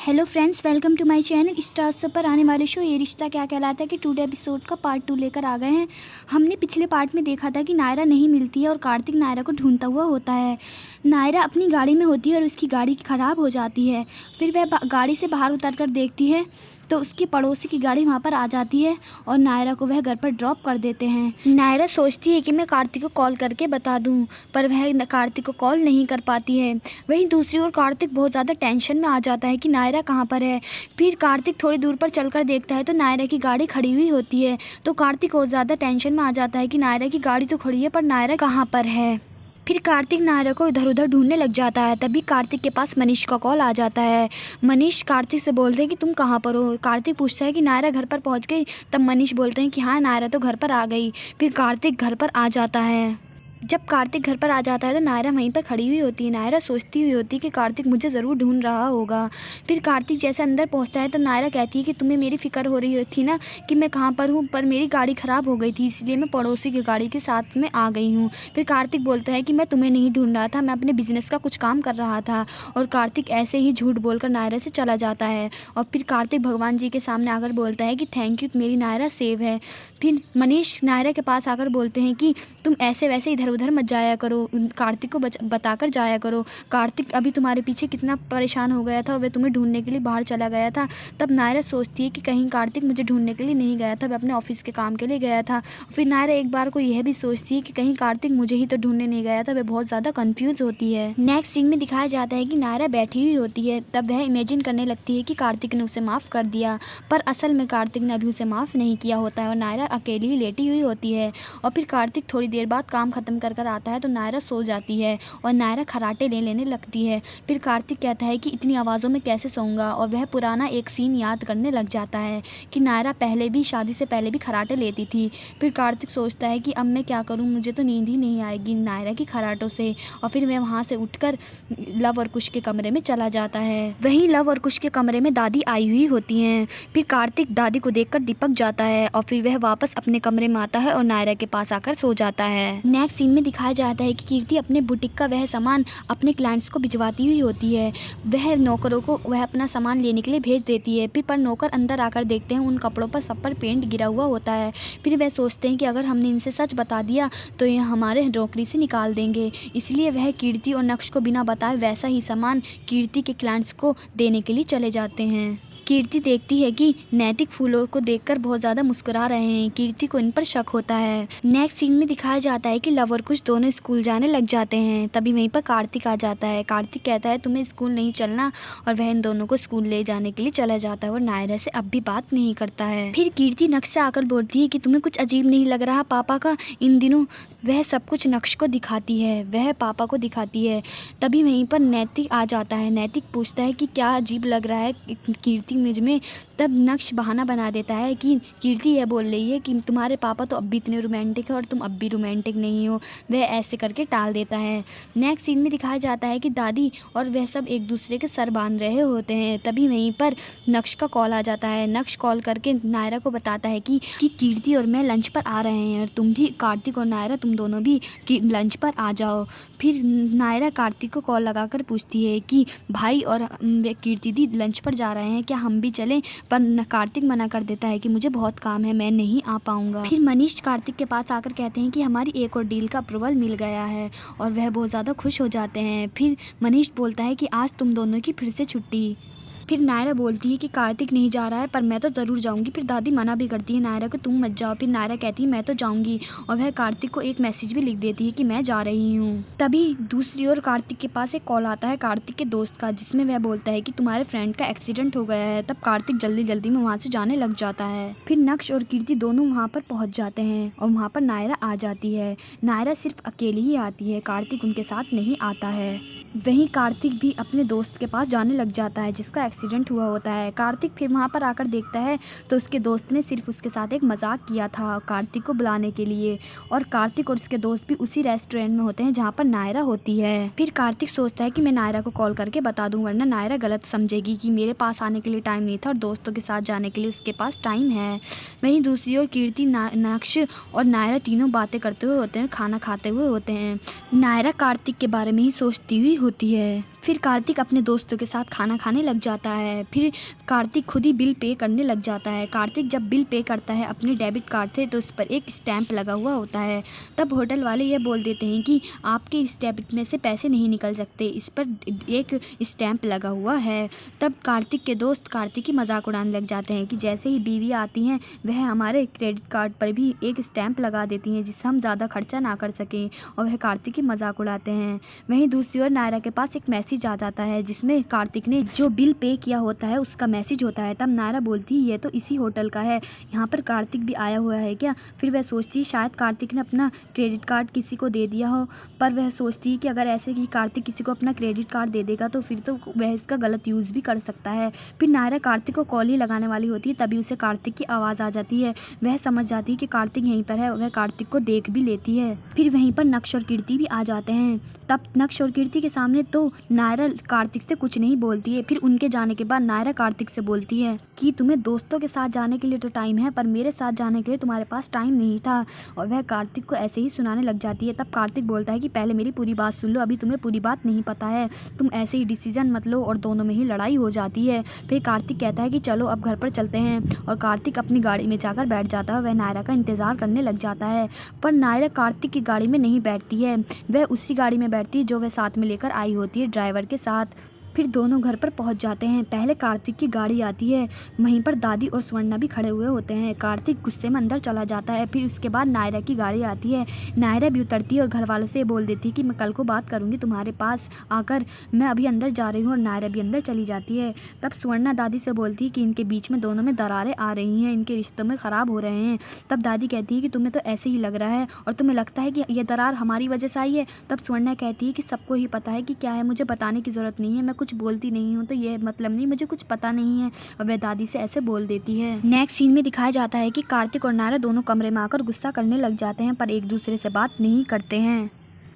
Hello friends, welcome to my channel. Stars पर आने वाले शो ये रिश्ता क्या कहलाता है कि टुडे एपिसोड का पार्ट 2 लेकर आ गए हैं। हमने पिछले पार्ट में देखा था कि नायरा नहीं मिलती है और कार्तिक नायरा को ढूंढता हुआ होता है। नायरा अपनी गाड़ी में होती है और उसकी गाड़ी ख़राब हो जाती है। फिर वह गाड़ी से बाहर उतर कर देखती है तो उसकी पड़ोसी की गाड़ी वहाँ पर आ जाती है और नायरा को वह घर पर ड्रॉप कर देते हैं। नायरा सोचती है कि मैं कार्तिक को कॉल करके बता दूँ, पर वह कार्तिक को कॉल नहीं कर पाती है। वहीं दूसरी ओर कार्तिक बहुत ज़्यादा टेंशन में आ जाता है कि नायरा कहाँ पर है। फिर कार्तिक थोड़ी दूर पर चलकर देखता है तो नायरा की गाड़ी खड़ी हुई होती है। तो कार्तिक बहुत ज़्यादा टेंशन में आ जाता है कि नायरा की गाड़ी तो खड़ी है पर नायरा कहाँ पर है। फिर कार्तिक नायरा को इधर उधर ढूंढने लग जाता है। तभी कार्तिक के पास मनीष का कॉल आ जाता है। मनीष कार्तिक से बोलते हैं कि तुम कहाँ पर हो। कार्तिक पूछता है कि नायरा घर पर पहुँच गई। तब मनीष बोलते हैं कि हाँ, नायरा तो घर पर आ गई। फिर कार्तिक घर पर आ जाता है। जब कार्तिक घर पर आ जाता है तो नायरा वहीं पर खड़ी हुई होती है। नायरा सोचती हुई होती है कि कार्तिक मुझे ज़रूर ढूंढ रहा होगा। फिर कार्तिक जैसे अंदर पहुंचता है तो नायरा कहती है कि तुम्हें मेरी फ़िक्र हो रही थी ना कि मैं कहाँ पर हूँ, पर मेरी गाड़ी ख़राब हो गई थी इसलिए मैं पड़ोसी की गाड़ी के साथ में आ गई हूँ। फिर कार्तिक बोलता है कि मैं तुम्हें नहीं ढूंढ रहा था, मैं अपने बिजनेस का कुछ काम कर रहा था। और कार्तिक ऐसे ही झूठ बोलकर नायरा से चला जाता है। और फिर कार्तिक भगवान जी के सामने आकर बोलता है कि थैंक यू, मेरी नायरा सेव है। फिर मनीष नायरा के पास आकर बोलते हैं कि तुम ऐसे वैसे इधर उधर मत जाया करो, कार्तिक को बताकर जाया करो। कार्तिक अभी तुम्हारे पीछे कितना परेशान हो गया था और वह तुम्हें ढूंढने के लिए बाहर चला गया था। तब नायरा सोचती है कि कहीं कार्तिक मुझे ढूंढने के लिए नहीं गया था, वह अपने ऑफिस के काम के लिए गया था। फिर नायरा एक बार को यह भी सोचती है कि कहीं कार्तिक मुझे ही तो ढूंढने नहीं गया था। वह बहुत ज़्यादा कन्फ्यूज़ होती है। नेक्स्ट सीन में दिखाया जाता है कि नायरा बैठी हुई होती है। तब वह इमेजिन करने लगती है कि कार्तिक ने उसे माफ़ कर दिया, पर असल में कार्तिक ने अभी उसे माफ़ नहीं किया होता है और नायरा अकेली ही लेटी हुई होती है। और फिर कार्तिक थोड़ी देर बाद काम ख़त्म कर आता है तो नायरा सो जाती है और नायरा खराटे लेने लगती है। फिर कार्तिक कहता है कि इतनी आवाज़ों में कैसे सोऊंगा, और वह पुराना एक सीन याद करने लग जाता है कि नायरा पहले भी शादी से पहले भी खराटे लेती थी। फिर कार्तिक सोचता है कि अब मैं क्या करूं, मुझे तो नींद ही नहीं आएगी नायरा की खराटों से। और फिर वह वहाँ से उठकर लव और कुश के कमरे में चला जाता है। वहीं लव और कुश के कमरे में दादी आई हुई होती हैं। फिर कार्तिक दादी को देखकर दीपक जाता है और फिर वह वापस अपने कमरे में आता है और नायरा के पास आकर सो जाता है। नेक्स्ट सीन में दिखाया जाता है कि कीर्ति अपने बुटीक का वह सामान अपने क्लाइंट्स को भिजवाती हुई होती है। वह नौकरों को वह अपना सामान लेने के लिए भेज देती है। फिर पर नौकर अंदर आकर देखते हैं उन कपड़ों पर सब पर पेंट गिरा हुआ होता है। फिर वह सोचते हैं कि अगर हमने इनसे सच बता दिया तो ये हमारे नौकरी से निकाल देंगे। इसलिए वह कीर्ति और नक्श को बिना बताए वैसा ही सामान कीर्ति के क्लाइंट्स को देने के लिए चले जाते हैं। कीर्ति देखती है कि नैतिक फूलों को देखकर बहुत ज़्यादा मुस्कुरा रहे हैं। कीर्ति को इन पर शक होता है। नेक्स्ट सीन में दिखाया जाता है कि लव और कुश दोनों स्कूल जाने लग जाते हैं। तभी वहीं पर कार्तिक आ जाता है। कार्तिक कहता है तुम्हें स्कूल नहीं चलना, और वह इन दोनों को स्कूल ले जाने के लिए चला जाता है और नायरा से अब भी बात नहीं करता है। फिर कीर्ति नक्श से आकर बोलती है कि तुम्हें कुछ अजीब नहीं लग रहा पापा का इन दिनों। वह सब कुछ नक्श को दिखाती है, वह पापा को दिखाती है। तभी वहीं पर नैतिक आ जाता है। नैतिक पूछता है कि क्या अजीब लग रहा है कीर्ति मुझ में। तब नक्श बहाना बना देता है कि कीर्ति यह बोल रही है कि तुम्हारे पापा तो अब भी इतने रोमांटिक है और तुम अब भी रोमांटिक नहीं हो। वह ऐसे करके टाल देता है। नेक्स्ट सीन में दिखाया जाता है कि दादी और वह सब एक दूसरे के सर बांध रहे होते हैं। तभी वहीं पर नक्श का कॉल आ जाता है। नक्श कॉल करके नायरा को बताता है कि कीर्ति और मैं लंच पर आ रहे हैं और तुम भी, कार्तिक और नायरा, तुम दोनों भी लंच पर आ जाओ। फिर नायरा कार्तिक को कॉल लगाकर पूछती है कि भाई और कीर्ति दी लंच पर जा रहे हैं, क्या हम भी चलें। पर कार्तिक मना कर देता है कि मुझे बहुत काम है, मैं नहीं आ पाऊंगा। फिर मनीष कार्तिक के पास आकर कहते हैं कि हमारी एक और डील का अप्रूवल मिल गया है, और वह बहुत ज़्यादा खुश हो जाते हैं। फिर मनीष बोलता है कि आज तुम दोनों की फिर से छुट्टी। फिर नायरा बोलती है कि कार्तिक नहीं जा रहा है पर मैं तो ज़रूर जाऊंगी। फिर दादी मना भी करती है नायरा को, तुम मत जाओ। फिर नायरा कहती है मैं तो जाऊंगी, और वह कार्तिक को एक मैसेज भी लिख देती है कि मैं जा रही हूँ। तभी दूसरी ओर कार्तिक के पास एक कॉल आता है कार्तिक के दोस्त का, जिसमें वह बोलता है कि तुम्हारे फ्रेंड का एक्सीडेंट हो गया है। तब कार्तिक जल्दी जल्दी में वहाँ से जाने लग जाता है। फिर नक्श और कीर्ति दोनों वहाँ पर पहुँच जाते हैं और वहाँ पर नायरा आ जाती है। नायरा सिर्फ अकेली ही आती है, कार्तिक उनके साथ नहीं आता है। वहीं कार्तिक भी अपने दोस्त के पास जाने लग जाता है जिसका एक्सीडेंट हुआ होता है। कार्तिक फिर वहाँ पर आकर देखता है तो उसके दोस्त ने सिर्फ उसके साथ एक मजाक किया था कार्तिक को बुलाने के लिए, और कार्तिक और उसके दोस्त भी उसी रेस्टोरेंट में होते हैं जहाँ पर नायरा होती है। फिर कार्तिक सोचता है कि मैं नायरा को कॉल करके बता दूँ, वरना नायरा गलत समझेगी कि मेरे पास आने के लिए टाइम नहीं था और दोस्तों के साथ जाने के लिए उसके पास टाइम है। वहीं दूसरी ओर कीर्ति, नक्श और नायरा तीनों बातें करते हुए होते हैं, खाना खाते हुए होते हैं। नायरा कार्तिक के बारे में ही सोचती हुई होती है। फिर कार्तिक अपने दोस्तों के साथ खाना खाने लग जाता है। फिर कार्तिक खुद ही बिल पे करने लग जाता है। कार्तिक जब बिल पे करता है अपने डेबिट कार्ड से तो उस पर एक स्टैंप लगा हुआ होता है। तब होटल वाले ये बोल देते हैं कि आपके इस डेबिट में से पैसे नहीं निकल सकते, इस पर एक स्टैंप लगा हुआ है। तब कार्तिक के दोस्त कार्तिक की मजाक उड़ाने लग जाते हैं कि जैसे ही बीवी आती हैं वह हमारे क्रेडिट कार्ड पर भी एक स्टैंप लगा देती हैं जिससे हम ज़्यादा खर्चा ना कर सकें, और वह कार्तिक की मजाक उड़ाते हैं। वहीं दूसरी ओर नायरा के पास एक मैसेज आ जाता है जिसमें कार्तिक ने जो बिल पे किया होता है उसका मैसेज होता है। तब नायरा बोलती है ये तो इसी होटल का है, यहाँ पर कार्तिक भी आया हुआ है क्या। फिर वह सोचती है शायद कार्तिक ने अपना क्रेडिट कार्ड किसी को दे दिया हो, पर वह सोचती है कि अगर ऐसे कि कार्तिक किसी को अपना क्रेडिट कार्ड दे देगा तो फिर तो वह इसका गलत यूज़ भी कर सकता है। फिर नायरा कार्तिक को कॉल ही लगाने वाली होती है, तभी उसे कार्तिक की आवाज़ आ जाती है। वह समझ जाती है कि कार्तिक यहीं पर है और वह कार्तिक को देख भी लेती है। फिर वहीं पर नक्श और कीर्ति भी आ जाते हैं। तब नक्श और कीर्ति के सामने तो नायरा कार्तिक से कुछ नहीं बोलती है। फिर उनके जाने के बाद नायरा कार्तिक से बोलती है कि तुम्हें दोस्तों के साथ जाने के लिए तो टाइम है पर मेरे साथ जाने के लिए तुम्हारे पास टाइम नहीं था, और वह कार्तिक को ऐसे ही सुनाने लग जाती है। तब कार्तिक बोलता है कि पहले मेरी पूरी बात सुन लो, अभी तुम्हें पूरी बात नहीं पता है, तुम ऐसे ही डिसीजन मत लो, और दोनों में ही लड़ाई हो जाती है। फिर कार्तिक कहता है कि चलो अब घर पर चलते हैं, और कार्तिक अपनी गाड़ी में जाकर बैठ जाता है। वह नायरा का इंतज़ार करने लग जाता है, पर नायरा कार्तिक की गाड़ी में नहीं बैठती है, वह उसी गाड़ी में बैठती है जो वह साथ में लेकर आई होती है ड्राइवर के साथ। फिर दोनों घर पर पहुंच जाते हैं। पहले कार्तिक की गाड़ी आती है, वहीं पर दादी और स्वर्णा भी खड़े हुए होते हैं। कार्तिक गुस्से में अंदर चला जाता है। फिर उसके बाद नायरा की गाड़ी आती है। नायरा भी उतरती है और घर वालों से बोल देती है कि मैं कल को बात करूंगी तुम्हारे पास आकर, मैं अभी अंदर जा रही हूँ, और नायरा भी अंदर चली जाती है। तब स्वर्णा दादी से बोलती है कि इनके बीच में दोनों में दरारें आ रही हैं, इनके रिश्तों में ख़राब हो रहे हैं। तब दादी कहती है कि तुम्हें तो ऐसे ही लग रहा है, और तुम्हें लगता है कि ये दरार हमारी वजह से आई है। तब स्वर्णा कहती है कि सबको ही पता है कि क्या है, मुझे बताने की ज़रूरत नहीं है, मैं कुछ बोलती नहीं हूँ तो ये मतलब नहीं मुझे कुछ पता नहीं है, और वह दादी से ऐसे बोल देती है। नेक्स्ट सीन में दिखाया जाता है कि कार्तिक और नायरा दोनों कमरे में आकर गुस्सा करने लग जाते हैं पर एक दूसरे से बात नहीं करते हैं।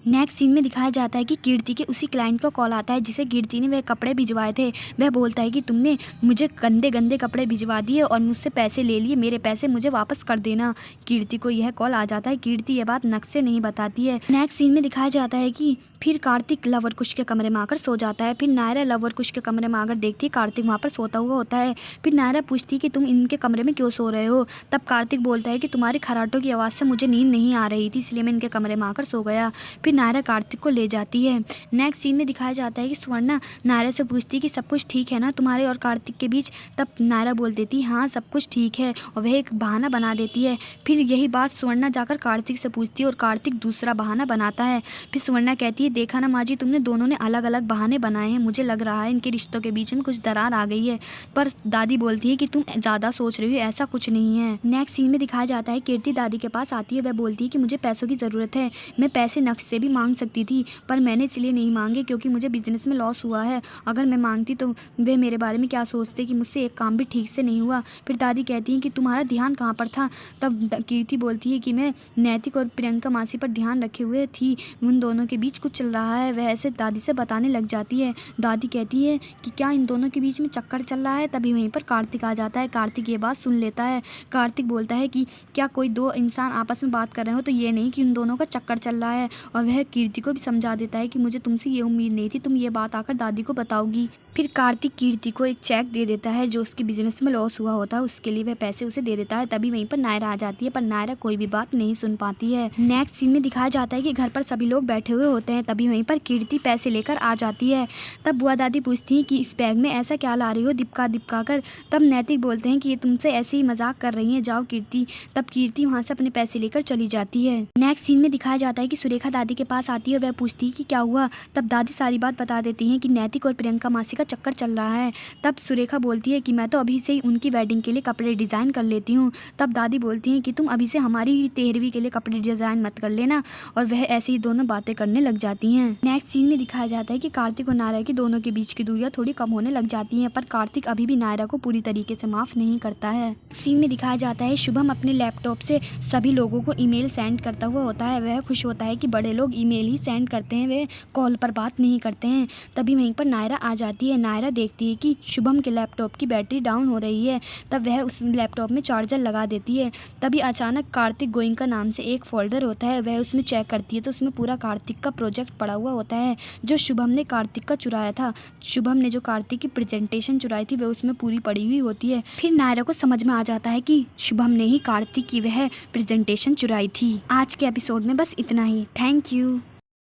नेक्स्ट सीन में दिखाया जाता है कि कीर्ति के उसी क्लाइंट का कॉल आता है जिसे कीर्ति ने वह कपड़े भिजवाए थे। वह बोलता है कि तुमने मुझे गंदे गंदे कपड़े भिजवा दिए और मुझसे पैसे ले लिए, मेरे पैसे मुझे वापस कर देना। कीर्ति को यह कॉल आ जाता है। कीर्ति यह बात नक्श से नहीं बताती है। नेक्स्ट सीन में दिखाया जाता है कि फिर कार्तिक लवर कुश के कमरे में आकर सो जाता है। फिर नायरा लवर कुश के कमरे में आकर देखती है कार्तिक वहाँ पर सोता हुआ होता है। फिर नायरा पूछती है कि तुम इनके कमरे में क्यों सो रहे हो। तब कार्तिक बोलता है कि तुम्हारी खराटों की आवाज़ से मुझे नींद नहीं आ रही थी, इसलिए मैं इनके कमरे में आकर सो गया। फिर नायरा कार्तिक को ले जाती है। नेक्स्ट सीन में दिखाया जाता है कि स्वर्णा नायरा से पूछती है कि सब कुछ ठीक है ना तुम्हारे और कार्तिक के बीच। तब नायरा बोल देती है हाँ सब कुछ ठीक है, और वह एक बहाना बना देती है। फिर यही बात स्वर्णा जाकर कार्तिक से पूछती है और कार्तिक दूसरा बहाना बनाता है। फिर स्वर्णा कहती है देखा ना माँ जी, तुमने दोनों ने अलग अलग बहाने बनाए हैं, मुझे लग रहा है इनके रिश्तों के बीच में कुछ दरार आ गई है। पर दादी बोलती है कि तुम ज़्यादा सोच रही हो, ऐसा कुछ नहीं है। नेक्स्ट सीन में दिखाया जाता है कीर्ति दादी के पास आती है। वह बोलती है कि मुझे पैसों की ज़रूरत है, मैं पैसे नक्श से भी मांग सकती थी पर मैंने इसलिए नहीं मांगे क्योंकि मुझे बिजनेस में लॉस हुआ है। अगर मैं मांगती तो वे मेरे बारे में क्या सोचते कि मुझसे एक काम भी ठीक से नहीं हुआ। फिर दादी कहती हैं कि तुम्हारा ध्यान कहाँ पर था। तब कीर्ति बोलती है कि मैं नैतिक और प्रियंका मासी पर ध्यान रखे हुए थी, उन दोनों के बीच कुछ चल रहा है। वह ऐसे दादी से बताने लग जाती है। दादी कहती है कि क्या इन दोनों के बीच में चक्कर चल रहा है। तभी वहीं पर कार्तिक आ जाता है। कार्तिक ये बात सुन लेता है। कार्तिक बोलता है कि क्या कोई दो इंसान आपस में बात कर रहे हो तो ये नहीं कि उन दोनों का चक्कर चल रहा है। और वह कीर्ति को भी समझा देता है कि मुझे तुमसे ये उम्मीद नहीं थी, तुम ये बात आकर दादी को बताओगी। फिर कार्तिक कीर्ति को एक चेक दे देता है जो उसके बिजनेस में लॉस हुआ होता है, उसके लिए वह पैसे उसे दे देता है। तभी वहीं पर नायरा आ जाती है पर नायरा कोई भी बात नहीं सुन पाती है। नेक्स्ट सीन में दिखाया जाता है कि घर पर सभी लोग बैठे हुए होते हैं। तभी वहीं पर कीर्ति पैसे लेकर आ जाती है। तब बुआ दादी पूछती है कि इस बैग में ऐसा क्या ला रही हो दिपका दिपका कर। तब नैतिक बोलते हैं कि ये तुमसे ऐसे ही मजाक कर रही है, जाओ कीर्ति। तब कीर्ति वहाँ से अपने पैसे लेकर चली जाती है। नेक्स्ट सीन में दिखाया जाता है कि सुरेखा दादी के पास आती है और वह पूछती है कि क्या हुआ। तब दादी सारी बात बता देती हैं कि नैतिक और प्रियंका मासी का चक्कर चल रहा है। तब सुरेखा बोलती है कि मैं तो अभी से ही उनकी वेडिंग के लिए कपड़े डिज़ाइन कर लेती हूँ। तब दादी बोलती हैं कि तुम अभी से हमारी 13वीं के लिए कपड़े डिज़ाइन मत कर लेना, और वह ऐसे ही दोनों बातें करने लग जाती हैं। नेक्स्ट सीन में दिखाया जाता है कि कार्तिक और नायरा की दोनों के बीच की दूरियां थोड़ी कम होने लग जाती हैं, पर कार्तिक अभी भी नायरा को पूरी तरीके से माफ़ नहीं करता है। सीन में दिखाया जाता है शुभम अपने लैपटॉप से सभी लोगों को ईमेल सेंड करता हुआ होता है। वह खुश होता है कि बड़े लोग ईमेल ही सेंड करते हैं, वे कॉल पर बात नहीं करते हैं। तभी वहीं पर नायरा आ जाती है। है। नायरा देखती है कि शुभम के लैपटॉप की बैटरी डाउन हो रही है। तब वह उस लैपटॉप में चार्जर लगा देती है। तभी अचानक कार्तिक गोइंका नाम से एक फोल्डर होता है, वह उसमें चेक करती है तो उसमें पूरा कार्तिक का प्रोजेक्ट पड़ा हुआ होता है जो शुभम ने कार्तिक का चुराया था। शुभम ने जो कार्तिक की प्रेजेंटेशन चुराई थी वह उसमें पूरी पड़ी हुई होती है। फिर नायरा को समझ में आ जाता है कि शुभम ने ही कार्तिक की वह प्रेजेंटेशन चुराई थी। आज के एपिसोड में बस इतना ही। Thank you.